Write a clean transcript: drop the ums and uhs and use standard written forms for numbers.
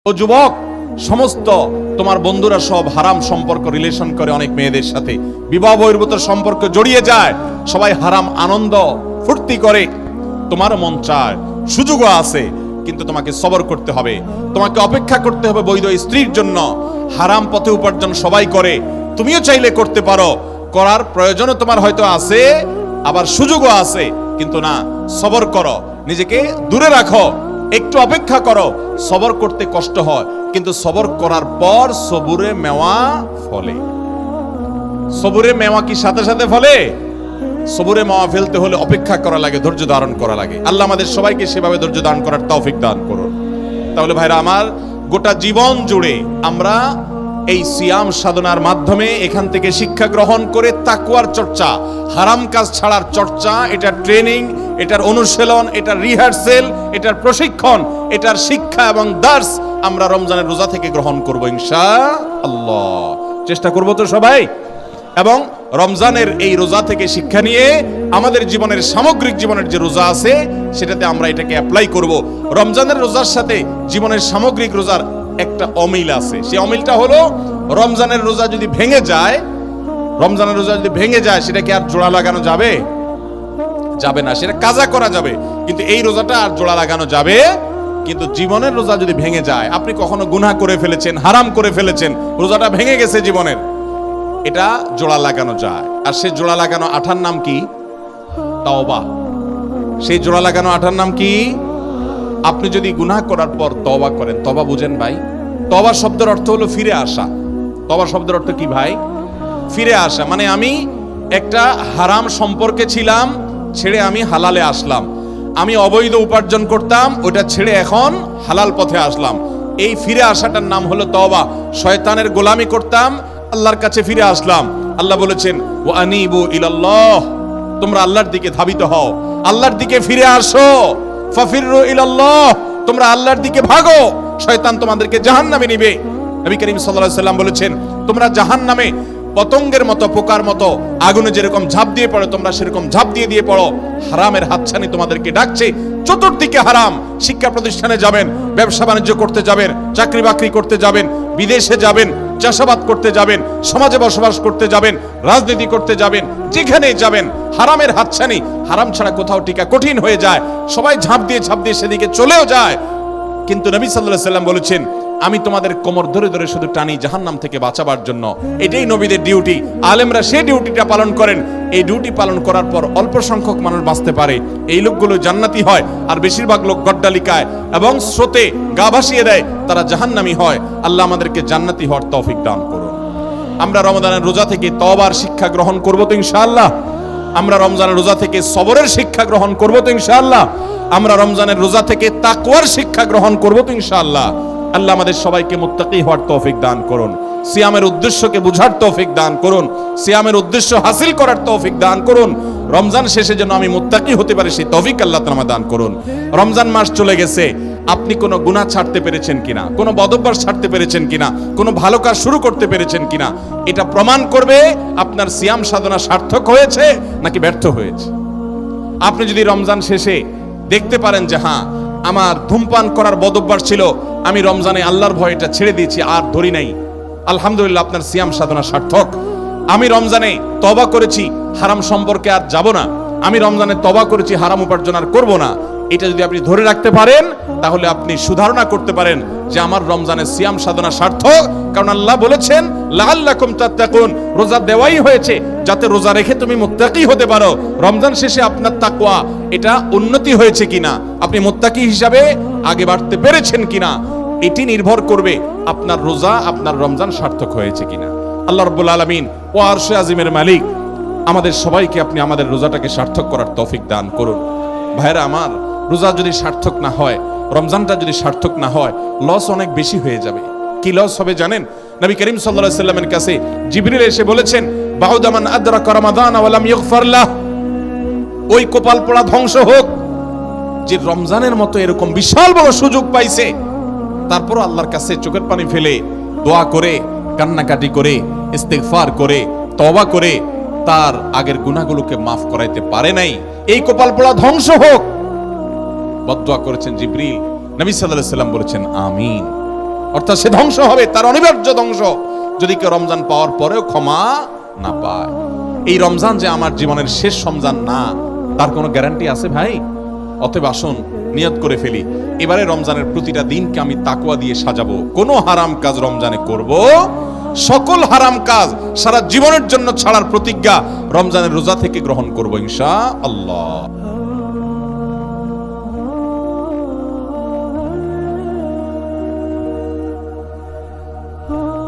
ও যুবক, সমস্ত তোমার বন্ধুরা সব হারাম সম্পর্ক রিলেশন করে, অনেক মেয়েদের সাথে বিবাহ বহির্ভূত সম্পর্ক জড়িয়ে যায়, সবাই হারাম আনন্দ ফুর্তি করে। তোমার মন চায়, সুযোগও আছে, কিন্তু তোমাকে সবর করতে হবে, তোমাকে অপেক্ষা করতে হবে বৈধ স্ত্রীর জন্য। হারাম পথে উপার্জন সবাই করে, তুমিও চাইলে করতে পারো, করার প্রয়োজনও তোমার হয়তো আছে, আবার সুযোগও আছে, কিন্তু না, সবর করো, নিজেকে দূরে রাখো, একটু অপেক্ষা করো। সবর করতে কষ্ট হয়, কিন্তু সবর করার পর সবুরে মেওয়া ফলে। সবুরে মেওয়া কি সাথে সাথে ফলে? সবুরে মেওয়া ফেলতে হলে অপেক্ষা করা লাগে, ধৈর্য ধারণ করা লাগে। আল্লাহ আমাদের সবাইকে সেভাবে ধৈর্য ধারণ করার তৌফিক দান করুন। তাহলে ভাইরা আমার, গোটা জীবন জুড়ে আমরা এই সিয়াম সাধনার মাধ্যমে এখান থেকে শিক্ষা গ্রহণ করে তাকওয়ার চর্চা, হারাম কাজ ছাড়ার চর্চা, এটার ট্রেনিং, এটার অনুশীলন, এটার রিহার্সেল, এটার প্রশিক্ষণ, এটার শিক্ষা এবং দার্স আমরা রমজানের রোজা থেকে গ্রহণ করব ইনশাআল্লাহ। চেষ্টা করব তো সবাই, এবং রমজানের এই রোজা থেকে শিক্ষা নিয়ে আমাদের জীবনের সামগ্রিক জীবনের যে রোজা আছে সেটাতে আমরা এটাকে অ্যাপ্লাই করব। রমজানের রোজার সাথে জীবনের সামগ্রিক রোজার একটা অমিল আছে। সেই অমিলটা হলো, রমজানের রোজা যদি ভেঙে যায়, রমজানের রোজা যদি ভেঙে যায়, সেটা কি আর জোড়া লাগানো যাবে? যাবে না, সেটা কাজা করা যাবে, কিন্তু এই রোজাটা আর জোড়া লাগানো যাবে। কিন্তু জীবনের রোজা যদি ভেঙে যায়, আপনি কখনো গুনাহ করে ফেলেছেন, হারাম করে ফেলেছেন, রোজাটা ভেঙে গেছে জীবনের, এটা জোড়া লাগানো যায়। আর সেই জোড়া লাগানো আঠার নাম কি? তওবা। সেই জোড়া লাগানো আঠার নাম কি? আপনি যদি গুনাহ করার পর তওবা করেন, তওবা বুঝেন ভাই? তওবা শব্দের অর্থ হলো ফিরে আসা। তওবা শব্দের অর্থ কি ভাই? ফিরে আসা। মানে আমি একটা হারাম সম্পর্কে ছিলাম, ছেড়ে আমি হালালে আসলাম। আমি অবৈধ উপার্জন করতাম, ওটা ছেড়ে এখন হালাল পথে আসলাম। এই ফিরে আসাটার নাম হলো তওবা। শয়তানের গোলামি করতাম, আল্লাহর কাছে ফিরে আসলাম। আল্লাহ বলেছেন, ওয়া আনিবু ইলাল্লাহ, তোমরা আল্লাহর দিকে ধাবিত হও, আল্লাহর দিকে ফিরে আসো। ফাফিরু ইলাল্লাহ, তোমরা আল্লাহর দিকে ভাগো, শয়তান তোমাদেরকে জাহান্নামে নিবে। নবী করিম সাল্লাল্লাহু আলাইহি সাল্লাম বলেছেন, তোমরা জাহান্নামে পতঙ্গের মতো, পোকার মতো আগুনে যেরকম ঝাঁপ দিয়ে পড়ো, তোমরা সেরকম ঝাঁপ দিয়ে পড়ো। হারামের হাতছানি তোমাদেরকে ডাকছে, চতুর্দিকে হারাম। শিক্ষা প্রতিষ্ঠানে যাবেন, ব্যবসা বাণিজ্য করতে যাবেন, চাকরি বাকরি করতে যাবেন, বিদেশে যাবেন, চাষাবাদ করতে যাবেন, সমাজে বসবাস করতে যাবেন, রাজনীতি করতে যাবেন, যেখানে যাবেন হারামের হাতছানি। হারাম ছাড়া কোথাও টিকা কঠিন হয়ে যায়, সবাই ঝাঁপ দিয়ে সেদিকে চলেও যায়। কিন্তু নবী সাল্লাল্লাহু আলাইহি সাল্লাম বলেছেন, আমি তোমাদের কোমর ধরে ধরে শুধু টানি জাহান্নাম থেকে বাঁচাবার জন্য। এটাই নবীদের ডিউটি। আলেমরা সেই ডিউটিটা পালন করেন। এই ডিউটি পালন করার পর অল্প সংখ্যক মানুষ বাঁচতে পারে, এই লোকগুলো জান্নাতি হয়। আর বেশিরভাগ লোক গড্ডালিকায় এবং স্রোতে গা ভাসিয়ে দেয়, তারা জাহান্নামী হয়। আল্লাহ আমাদেরকে জান্নাতি হওয়ার তৌফিক দান করুন। আমরা রমজানের রোজা থেকে তওবার শিক্ষা গ্রহণ করব তো ইনশাআল্লাহ। আমরা রমজানের রোজা থেকে সবরের শিক্ষা গ্রহণ করব তো ইনশাআল্লাহ। আমরা রমজানের রোজা থেকে তাকওয়ার শিক্ষা গ্রহণ করব তো ইনশাআল্লাহ। আল্লাহ আমাদের সবাইকে মুত্তাকি হওয়ার তৌফিক দান করুন, সিয়ামের উদ্দেশ্যকে বুঝার তৌফিক দান করুন, সিয়ামের উদ্দেশ্য হাসিল করার তৌফিক দান করুন। রমজান শেষে যেন আমি মুত্তাকি হতে পারি, সেই তৌফিক আল্লাহ তাআলা দান করুন। রমজান মাস চলে গেছে, আপনি কোনো গুনাহ ছাড়তে পেরেছেন কিনা, কোনো বদঅভ্যাস ছাড়তে পেরেছেন কিনা, কোনো ভালো কাজ শুরু করতে পেরেছেন কিনা, এটা প্রমাণ করবে আপনার সিয়াম সাধনা সার্থক হয়েছে নাকি ব্যর্থ হয়েছে। আপনি যদি রমজান শেষে দেখতে পারেন যে হ্যাঁ, আমার ধূমপান করার বদঅভ্যাস ছিল, আমি রমজানে আল্লাহর ভয়টা ছেড়ে দিয়েছি, আর ধরি নাই, আলহামদুলিল্লাহ, আপনার সিয়াম সাধনা সার্থক। আমি রমজানে তওবা করেছি, হারাম সম্পর্কে আর যাব না, আমি রমজানে তওবা করেছি, হারাম উপার্জন আর করব না, এটা যদি আপনি ধরে রাখতে পারেন, তাহলে আপনি সুধারণা করতে পারেন যে আমার রমজানের সিয়াম সাধনা সার্থক। কারণ আল্লাহ বলেছেন, লাআল্লাকুম তাত্তাকুন, রোজা দেওয়াই হয়েছে যাতে রোজা রেখে তুমি মুত্তাকি হতে পারো। রমজান শেষে আপনার তাকওয়া এটা উন্নতি হয়েছে কিনা, আপনি মুত্তাকি হিসাবে আগে বাড়তে পেরেছেন কিনা, এটি নির্ভর করবে আপনার রোজা, আপনার রমজান সার্থক হয়েছে কিনা। আল্লাহ রাব্বুল আলামিন ও আরশে আজিমের মালিক আমাদের সবাইকে আপনি আমাদের রোজাটাকে সার্থক করার তৌফিক দান করুন। ভাইরা আমার, রোজা যদি সার্থক না হয়, রমজানটা যদি সার্থক না হয়, লস অনেক বেশি হয়ে যাবে। কি লস হবে জানেন? নবী করিম সাল্লাল্লাহু আলাইহি সাল্লামের কাছে জিবরিল এসে বলেছেন, বাউদা মান আদরাকা রমাদান ওয়া লাম ইগফার লাহ, ওই কপাল পোড়া ধ্বংস হোক যে রমজানের মতো এরকম বিশাল বড় সুযোগ পাইছে, তারপর আল্লাহর কাছে চোখের পানি ফেলে দোয়া করে, কান্নাকাটি করে, ইস্তিগফার করে, তওবা করে তার আগের গুনাহগুলোকে মাফ করাইতে পারে নাই। এই কপাল পোড়া ধ্বংস হোক। বদদোয়া করেছেন জিবরিল, নবী সাল্লাল্লাহু আলাইহি সাল্লাম বলেছেন আমিন। অর্থাৎ সে ধ্বংস হবে, তার অনিবার্য ধ্বংস, যদি কেউ রমজান পাওয়ার পরেও ক্ষমা না পায়। এই রমজান যে আমার জীবনের শেষ রমজান না, তার কোনো গ্যারান্টি আছে ভাই? অতএব আসুন নিয়ত করে ফেলি, এবারে রমজানের প্রতিটা দিনকে আমি তাকওয়া দিয়ে সাজাবো, কোনো হারাম কাজ রমজানে করব, সকল হারাম কাজ সারা জীবনের জন্য ছাড়ার প্রতিজ্ঞা রমজানের রোজা থেকে গ্রহণ করব ইনশাআল্লাহ।